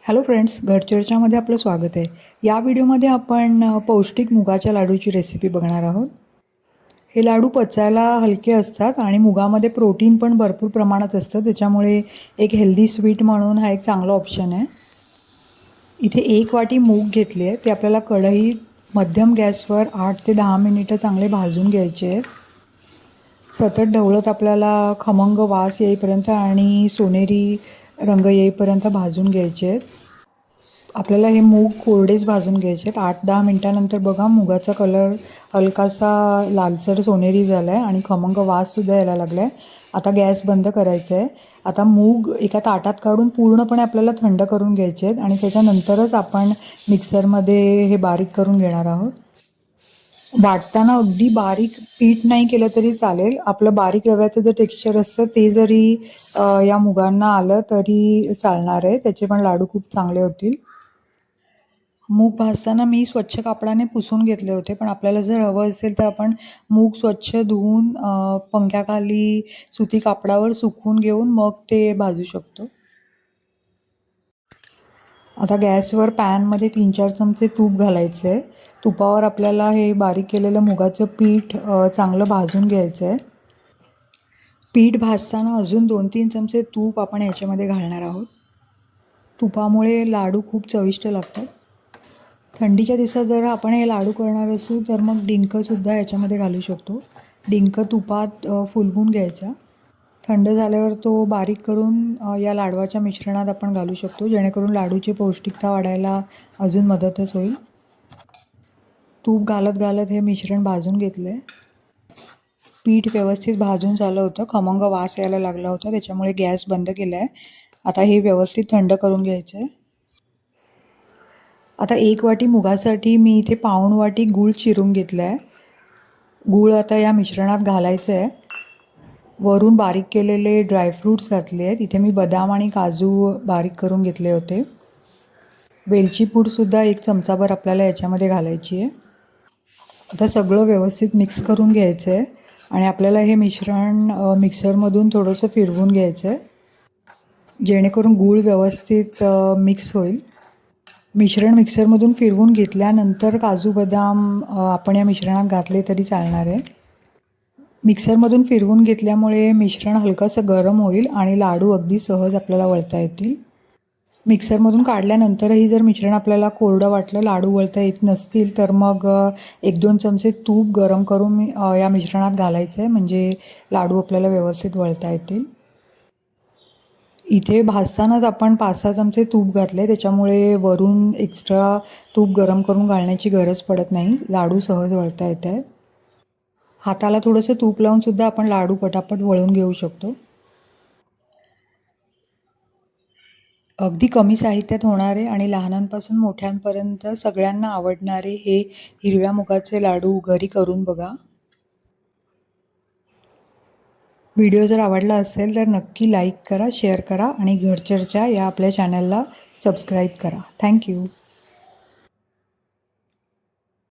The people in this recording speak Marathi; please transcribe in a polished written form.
हॅलो फ्रेंड्स, घरचर्चामध्ये आपलं स्वागत आहे. या व्हिडिओमध्ये आपण पौष्टिक मुगाच्या लाडूची रेसिपी बघणार आहोत. हे लाडू पचायला हलके असतात आणि मुगामध्ये प्रोटीन पण भरपूर प्रमाणात असतं, त्याच्यामुळे एक हेल्दी स्वीट म्हणून हा एक चांगला ऑप्शन आहे. इथे 1 वाटी मूग घेतली आहे. ते आपल्याला कढईत मध्यम गॅसवर 8 ते 10 मिनिटं चांगले भाजून घ्यायचे आहेत. सतत ढवळत आपल्याला खमंग वास येईपर्यंत आणि सोनेरी रंग येईपर्यंत भाजून घ्यायचे आहेत. आपल्याला हे मूग कोरडेच भाजून घ्यायचे आहेत. 8-10 मिनटानंतर बघा मुगाचा कलर हलकासा लालसर सोनेरी झाला आहे आणि खमंग वाससुद्धा यायला लागला आहे. आता गॅस बंद करायचा आहे. आता मूग एका ताटात काढून पूर्णपणे आपल्याला थंड करून घ्यायचे आहेत आणि त्याच्यानंतरच आपण मिक्सरमध्ये हे बारीक करून घेणार आहोत. वाटताना अगदी बारीक पीठ नाही केलं तरी चालेल. आपलं बारीक रव्याचं जे टेक्स्चर असतं ते जरी या मुगांना आलं तरी चालणार आहे. त्याचे पण लाडू खूप चांगले होतील. मूग भाजताना मी स्वच्छ कापडाने पुसून घेतले होते, पण आपल्याला जर हवं असेल तर आपण मूग स्वच्छ धुवून पंख्याखाली सुती कापडावर सुकवून घेऊन मग ते भाजू शकतो. आता गॅसवर पॅनमध्ये 3-4 चमचे तूप घालायचं आहे. तुपावर आपल्याला हे बारीक केलेलं मुगाचं पीठ चांगलं भाजून घ्यायचं आहे. पीठ भाजताना अजून 2-3 चमचे तूप आपण ह्याच्यामध्ये घालणार आहोत. तुपामुळे लाडू खूप चविष्ट लागतात. थंडीच्या दिवसात जर आपण हे लाडू करणार असू तर मग डिंकसुद्धा याच्यामध्ये घालू शकतो. डिंक तुपात फुलवून घ्यायचा. थंड झाल्यावर तो बारीक करून या लाडवाच्या मिश्रणात आपण घालू शकतो, जेणेकरून लाडूची पौष्टिकता वाढायला अजून मदतच होईल. तूप घालत घालत हे मिश्रण भाजून घेतलं आहे. पीठ व्यवस्थित भाजून झालं होतं, खमंग वास यायला लागला होता, त्याच्यामुळे गॅस बंद केला आहे. आता हे व्यवस्थित थंड करून घ्यायचं आहे. आता 1 वाटी मुगासाठी मी इथे पाऊण वाटी गूळ चिरून घेतला आहे. गूळ आता या मिश्रणात घालायचं आहे. वरून बारीक केलेले ड्रायफ्रूट्स घातले आहेत. इथे मी बदाम आणि काजू बारीक करून घेतले होते. वेलची पूडसुद्धा 1 चमचाभर आपल्याला याच्यामध्ये घालायची आहे. आता सगळं व्यवस्थित मिक्स करून घ्यायचं आहे आणि आपल्याला हे मिश्रण मिक्सरमधून थोडंसं फिरवून घ्यायचं आहे, जेणेकरून गूळ व्यवस्थित मिक्स होईल. मिश्रण मिक्सरमधून फिरवून घेतल्यानंतर काजू बदाम आपण या मिश्रणात घातले तरी चालणार आहे. मिक्सरमधून फिरवून घेतल्यामुळे मिश्रण हलकंसं गरम होईल आणि लाडू अगदी सहज आपल्याला वळता येतील. मिक्सरमधून काढल्यानंतरही जर मिश्रण आपल्याला कोरडं वाटलं, लाडू वळता येत नसतील, तर मग 1-2 चमचे तूप गरम करून या मिश्रणात घालायचं आहे, म्हणजे लाडू आपल्याला व्यवस्थित वळता येतील. इथे भाजतानाच आपण 5-6 चमचे तूप घातले, त्याच्यामुळे वरून एक्स्ट्रा तूप गरम करून घालण्याची गरज पडत नाही. लाडू सहज वळता येत आहेत. हाताला थोडंसं तूप लावूनसुद्धा आपण लाडू पटापट वळून घेऊ शकतो. अगदी कमी साहित्यात होणारे आणि लहानांपासून मोठ्यांपर्यंत सगळ्यांना आवडणारे हे हिरव्या मुगाचे लाडू घरी करून बघा. व्हिडिओ जर आवडला असेल तर नक्की लाईक करा, शेअर करा आणि घरचर्चा या आपल्या चॅनलला सबस्क्राईब करा. थँक्यू.